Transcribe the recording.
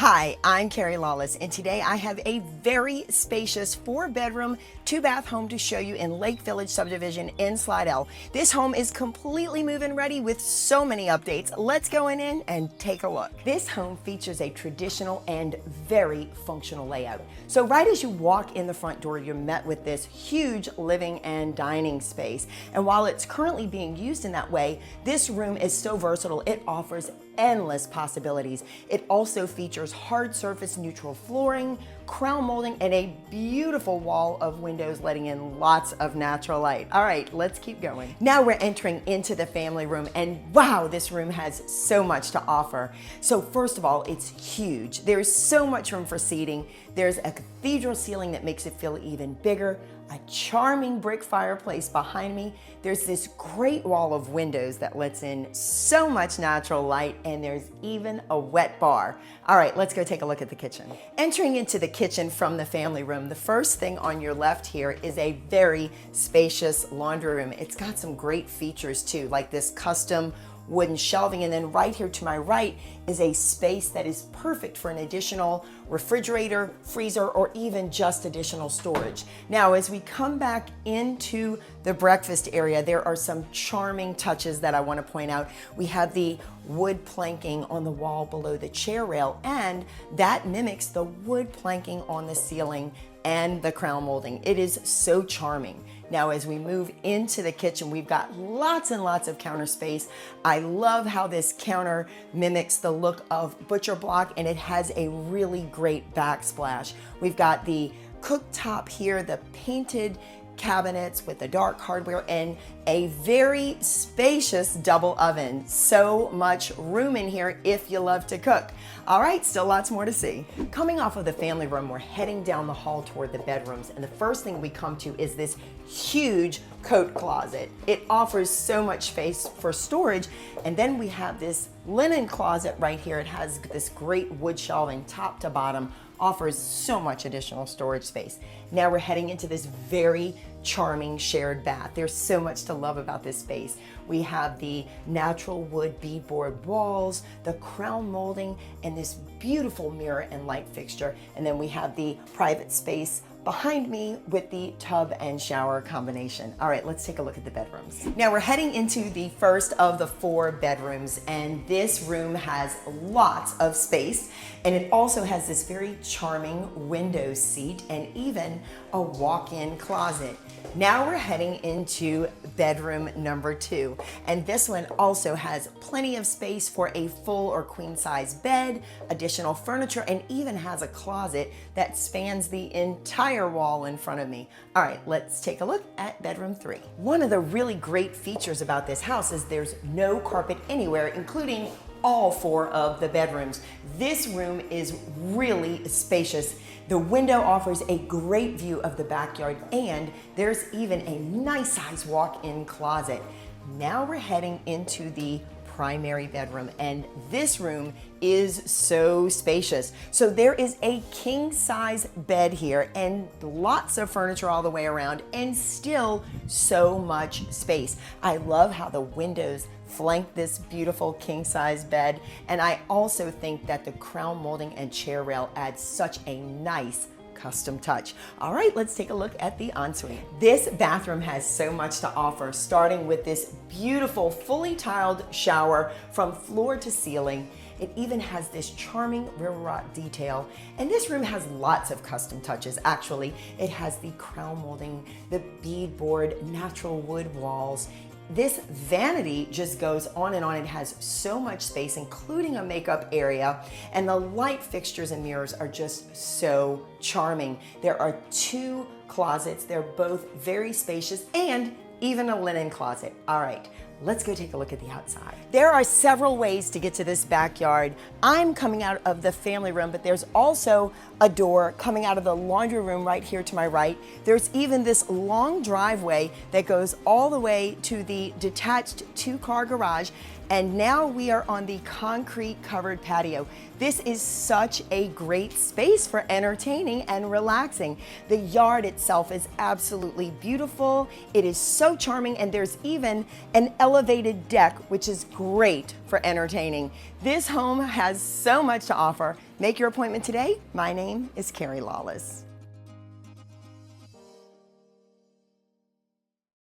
Hi, I'm Kerri Lawless, and today I have a very spacious 4-bedroom, 2-bath home to show you in Lake Village Subdivision in Slidell. This home is completely move-in ready with so many updates. Let's go in and take a look. This home features a traditional and very functional layout. So right as you walk in the front door, you're met with this huge living and dining space. And while it's currently being used in that way, this room is so versatile, it offers endless possibilities. It also features hard surface neutral flooring, crown molding, and a beautiful wall of windows letting in lots of natural light. All right, let's keep going. Now we're entering into the family room, and wow, this room has so much to offer. So first of all, it's huge. There's so much room for seating. There's a cathedral ceiling that makes it feel even bigger, a charming brick fireplace behind me. There's this great wall of windows that lets in so much natural light, and there's even a wet bar. All right, let's go take a look at the kitchen. Entering into the kitchen from the family room, the first thing on your left here is a very spacious laundry room. It's got some great features too, like this custom wooden shelving, and then right here to my right is a space that is perfect for an additional refrigerator, freezer, or even just additional storage. Now, as we come back into the breakfast area, there are some charming touches that I want to point out. We have the wood planking on the wall below the chair rail, and that mimics the wood planking on the ceiling and the crown molding. It is so charming. Now, as we move into the kitchen, we've got lots and lots of counter space. I love how this counter mimics the look of butcher block, and it has a really great backsplash. We've got the cooktop here, the painted cabinets with the dark hardware, and a very spacious double oven. So much room in here if you love to cook. All right, still lots more to see. Coming off of the family room, we're heading down the hall toward the bedrooms, and the first thing we come to is this huge coat closet. It offers so much space for storage, and then we have this linen closet right here. It has this great wood shelving top to bottom, offers so much additional storage space. Now we're heading into this very charming shared bath. There's so much to love about this space. We have the natural wood beadboard walls, the crown molding, and this beautiful mirror and light fixture. And then we have the private space behind me with the tub and shower combination. All right, let's take a look at the bedrooms. Now we're heading into the first of the 4 bedrooms, and this room has lots of space, and it also has this very charming window seat and even a walk-in closet. Now we're heading into bedroom number 2, and this one also has plenty of space for a full or queen size bed, additional furniture, and even has a closet that spans the entire wall in front of me. All right, let's take a look at bedroom 3. One of the really great features about this house is there's no carpet anywhere, including all 4 of the bedrooms. This room is really spacious. The window offers a great view of the backyard, and there's even a nice size walk-in closet. Now we're heading into the primary bedroom, and this room is so spacious. So there is a king size bed here and lots of furniture all the way around, and still so much space. I love how the windows flank this beautiful king size bed, and I also think that the crown molding and chair rail adds such a nice custom touch. All right, let's take a look at the ensuite. This bathroom has so much to offer, starting with this beautiful fully tiled shower from floor to ceiling. It even has this charming river rock detail, and this room has lots of custom touches. Actually, it has the crown molding, the beadboard, natural wood walls. This vanity just goes on and on. It has so much space, including a makeup area, and the light fixtures and mirrors are just so charming. There are 2 closets. They're both very spacious, and even a linen closet. All right, let's go take a look at the outside. There are several ways to get to this backyard. I'm coming out of the family room, but there's also a door coming out of the laundry room right here to my right. There's even this long driveway that goes all the way to the detached 2-car garage. And now we are on the concrete covered patio. This is such a great space for entertaining and relaxing. The yard itself is absolutely beautiful. It is so charming, and there's even an elevated deck, which is great for entertaining. This home has so much to offer. Make your appointment today. My name is Kerri Lawless.